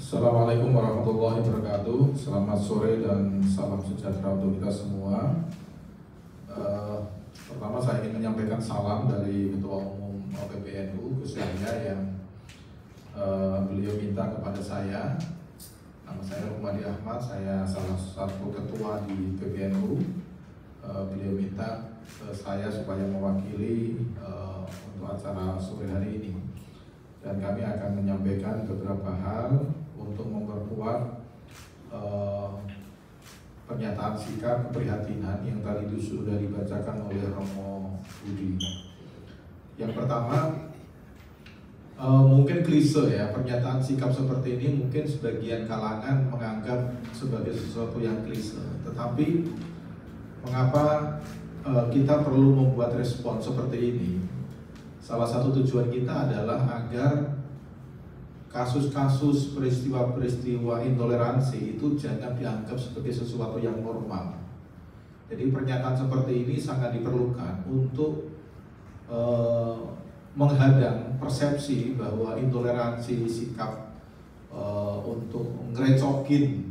Assalamualaikum warahmatullahi wabarakatuh. Selamat sore dan salam sejahtera untuk kita semua. Pertama saya ingin menyampaikan salam dari Ketua Umum PBNU Gus Yahya yang beliau minta kepada saya. Nama saya Rumadi Ahmad, saya salah satu ketua di PBNU. Beliau minta saya supaya mewakili untuk acara sore hari ini. Dan kami akan menyampaikan beberapa hal untuk memperkuat pernyataan sikap keprihatinan yang tadi sudah dibacakan oleh Romo Budi. Yang pertama, mungkin klise ya, pernyataan sikap seperti ini mungkin sebagian kalangan menganggap sebagai sesuatu yang klise. Tetapi mengapa kita perlu membuat respon seperti ini? Salah satu tujuan kita adalah agar kasus-kasus peristiwa-peristiwa intoleransi itu jangan dianggap sebagai sesuatu yang normal. Jadi pernyataan seperti ini sangat diperlukan untuk menghadang persepsi bahwa intoleransi, sikap untuk ngerecokin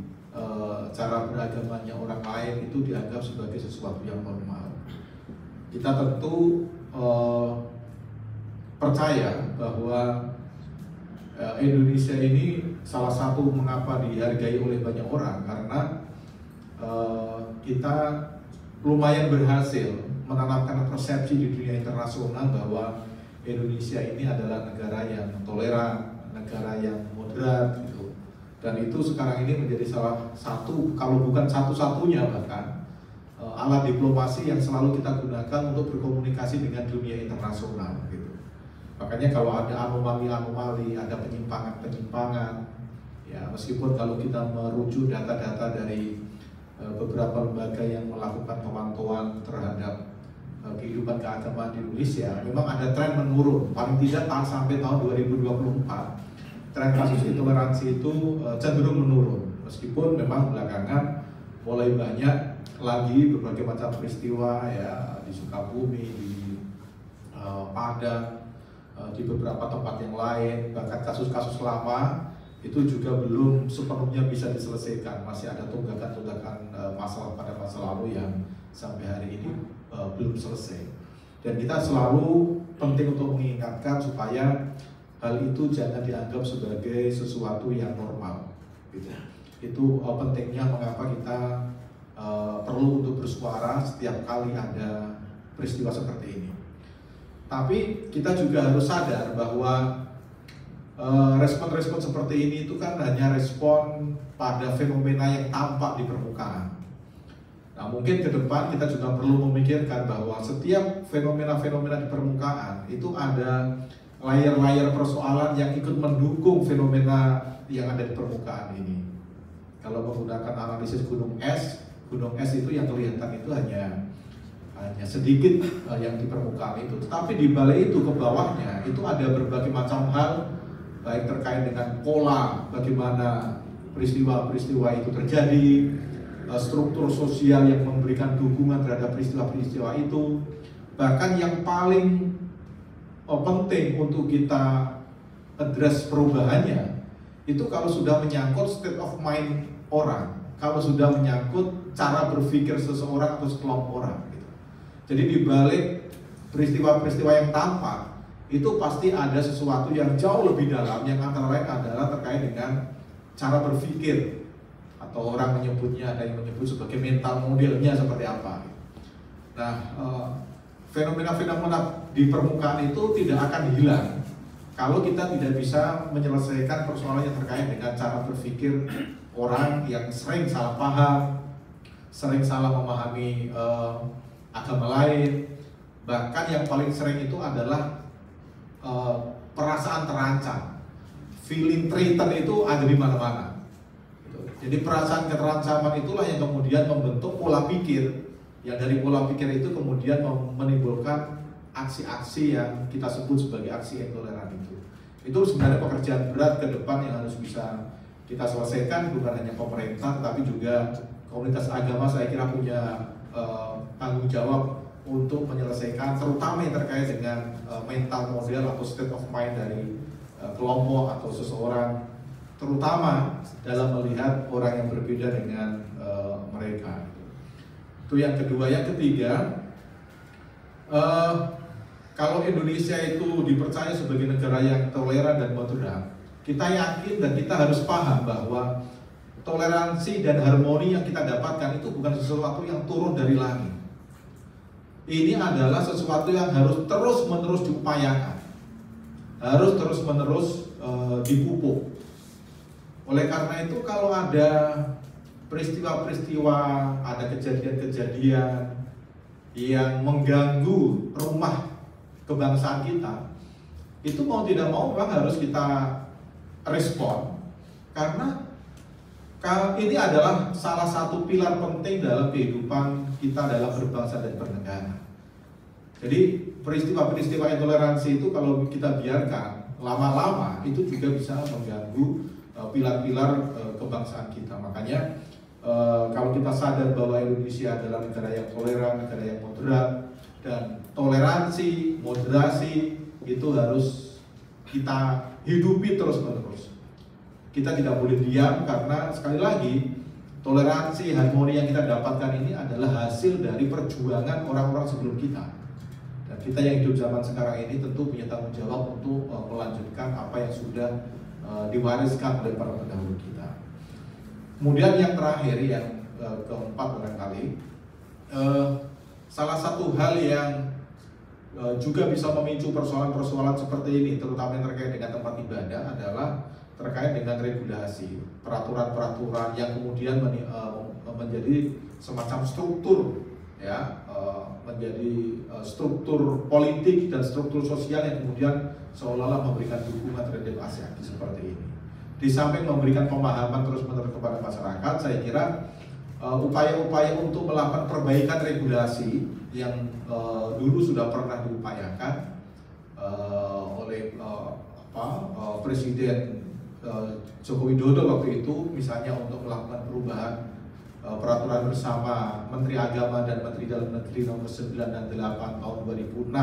cara beragamanya orang lain itu dianggap sebagai sesuatu yang normal. Kita tentu percaya bahwa Indonesia ini salah satu mengapa dihargai oleh banyak orang karena kita lumayan berhasil menanamkan persepsi di dunia internasional bahwa Indonesia ini adalah negara yang toleran, negara yang moderat gitu. Dan itu sekarang ini menjadi salah satu, kalau bukan satu-satunya bahkan alat diplomasi yang selalu kita gunakan untuk berkomunikasi dengan dunia internasional gitu. Makanya kalau ada anomali-anomali, ada penyimpangan-penyimpangan, ya meskipun kalau kita merujuk data-data dari beberapa lembaga yang melakukan pemantauan terhadap kehidupan keagamaan di Indonesia, memang ada tren menurun. Paling tidak sampai tahun 2024, tren kasus intoleransi itu cenderung menurun. Meskipun memang belakangan mulai banyak lagi berbagai macam peristiwa ya di Sukabumi, di Padang, di beberapa tempat yang lain, bahkan kasus-kasus lama itu juga belum sepenuhnya bisa diselesaikan. Masih ada tunggakan-tunggakan masalah pada masa lalu yang sampai hari ini belum selesai. Dan kita selalu penting untuk mengingatkan supaya hal itu jangan dianggap sebagai sesuatu yang normal. Gitu. Itu pentingnya mengapa kita perlu untuk bersuara setiap kali ada peristiwa seperti ini. Tapi kita juga harus sadar bahwa respon-respon seperti ini itu kan hanya respon pada fenomena yang tampak di permukaan. Nah, mungkin ke depan kita juga perlu memikirkan bahwa setiap fenomena-fenomena di permukaan itu ada layar-layar persoalan yang ikut mendukung fenomena yang ada di permukaan ini. Kalau menggunakan analisis gunung es itu yang kelihatan itu hanya sedikit yang di permukaan itu, tetapi di balik itu ke bawahnya itu ada berbagai macam hal, baik terkait dengan pola bagaimana peristiwa-peristiwa itu terjadi, struktur sosial yang memberikan dukungan terhadap peristiwa-peristiwa itu, bahkan yang paling penting untuk kita address perubahannya itu kalau sudah menyangkut state of mind orang, kalau sudah menyangkut cara berpikir seseorang atau sekelompok orang. Jadi di balik peristiwa-peristiwa yang tampak itu pasti ada sesuatu yang jauh lebih dalam yang antara lain adalah terkait dengan cara berpikir, atau orang menyebutnya, ada yang menyebut sebagai mental modelnya seperti apa. Nah, fenomena-fenomena di permukaan itu tidak akan hilang kalau kita tidak bisa menyelesaikan persoalan yang terkait dengan cara berpikir orang yang sering salah paham, sering salah memahami agama lain, bahkan yang paling sering itu adalah perasaan terancam, feeling threatened itu ada di mana-mana. Jadi perasaan keterancaman itulah yang kemudian membentuk pola pikir, yang dari pola pikir itu kemudian menimbulkan aksi-aksi yang kita sebut sebagai aksi intoleran itu. Itu sebenarnya pekerjaan berat ke depan yang harus bisa kita selesaikan, bukan hanya pemerintah, tapi juga komunitas agama saya kira punya tanggung jawab untuk menyelesaikan, terutama yang terkait dengan mental model atau state of mind dari kelompok atau seseorang terutama dalam melihat orang yang berbeda dengan mereka. Itu yang kedua. Yang ketiga, kalau Indonesia itu dipercaya sebagai negara yang toleran dan moderat, kita yakin dan kita harus paham bahwa toleransi dan harmoni yang kita dapatkan itu bukan sesuatu yang turun dari langit. Ini adalah sesuatu yang harus terus-menerus diupayakan, harus terus-menerus dipupuk. Oleh karena itu, kalau ada peristiwa-peristiwa, ada kejadian-kejadian yang mengganggu rumah kebangsaan kita, itu mau tidak mau memang harus kita respon, karena ini adalah salah satu pilar penting dalam kehidupan kita dalam berbangsa dan bernegara. Jadi peristiwa-peristiwa intoleransi itu kalau kita biarkan lama-lama itu juga bisa mengganggu pilar-pilar kebangsaan kita. Makanya kalau kita sadar bahwa Indonesia adalah negara yang toleran, negara yang moderat, dan toleransi, moderasi itu harus kita hidupi terus-menerus. Kita tidak boleh diam, karena sekali lagi toleransi, harmoni yang kita dapatkan ini adalah hasil dari perjuangan orang-orang sebelum kita. Dan kita yang hidup zaman sekarang ini tentu punya tanggung jawab untuk melanjutkan apa yang sudah diwariskan oleh para pendahulu kita. Kemudian yang terakhir, yang keempat barangkali, salah satu hal yang juga bisa memicu persoalan-persoalan seperti ini, terutama yang terkait dengan tempat ibadah, adalah terkait dengan regulasi, peraturan-peraturan yang kemudian menjadi semacam struktur, ya, menjadi struktur politik dan struktur sosial yang kemudian seolah-olah memberikan dukungan terhadap ASEAN seperti ini. Di samping memberikan pemahaman terus-menerus kepada masyarakat, saya kira upaya-upaya untuk melakukan perbaikan regulasi yang dulu sudah pernah diupayakan oleh Presiden Joko Widodo waktu itu, misalnya untuk melakukan perubahan peraturan bersama Menteri Agama dan Menteri Dalam Negeri nomor 9 dan 8 tahun 2006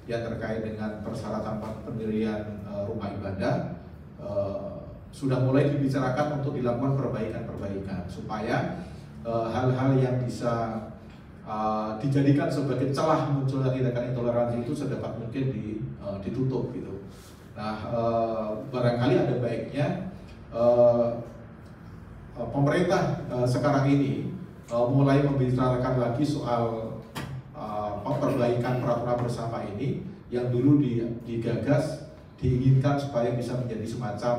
yang terkait dengan persyaratan pendirian rumah ibadah, sudah mulai dibicarakan untuk dilakukan perbaikan-perbaikan supaya hal-hal yang bisa dijadikan sebagai celah munculnya tindakan intoleransi itu sedapat mungkin ditutup gitu. Nah, barangkali ada baiknya pemerintah sekarang ini mulai membicarakan lagi soal perbaikan peraturan bersama ini yang dulu digagas, diinginkan supaya bisa menjadi semacam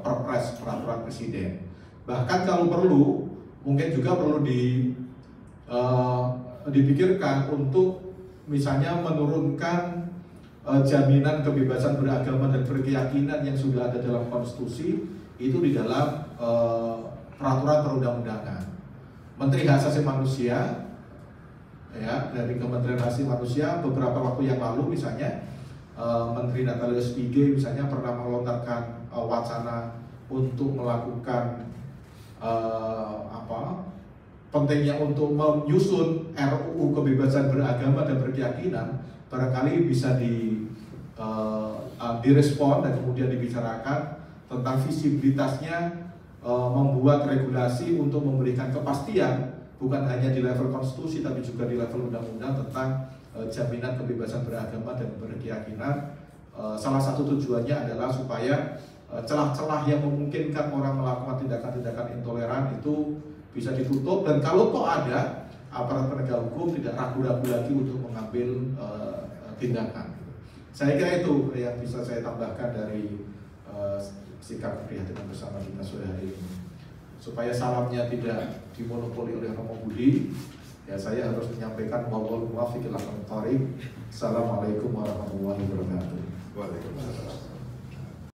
perpres, peraturan presiden. Bahkan kalau perlu, mungkin juga perlu dipikirkan untuk misalnya menurunkan jaminan kebebasan beragama dan berkeyakinan yang sudah ada dalam konstitusi itu di dalam peraturan perundang-undangan. Menteri Hak Asasi Manusia, ya, dari Kementerian Hak Asasi Manusia beberapa waktu yang lalu misalnya Menteri Natalius Pigai misalnya pernah melontarkan wacana untuk melakukan pentingnya untuk menyusun RUU kebebasan beragama dan berkeyakinan, barangkali bisa direspon dan kemudian dibicarakan tentang visibilitasnya, membuat regulasi untuk memberikan kepastian bukan hanya di level konstitusi tapi juga di level undang-undang tentang jaminan kebebasan beragama dan berkeyakinan. Salah satu tujuannya adalah supaya celah-celah yang memungkinkan orang melakukan tindakan-tindakan intoleran itu bisa ditutup, dan kalau toh ada, aparat penegak hukum tidak ragu-ragu lagi untuk mengambil tindakan. Saya kira itu yang bisa saya tambahkan dari sikap keprihatinan bersama kita sore hari ini. Supaya salamnya tidak dimonopoli oleh Romo Budi, ya saya harus menyampaikan wallahul muwaffiq ila aqwamit thoriq. Assalamualaikum warahmatullahi wabarakatuh. Waalaikumsalam.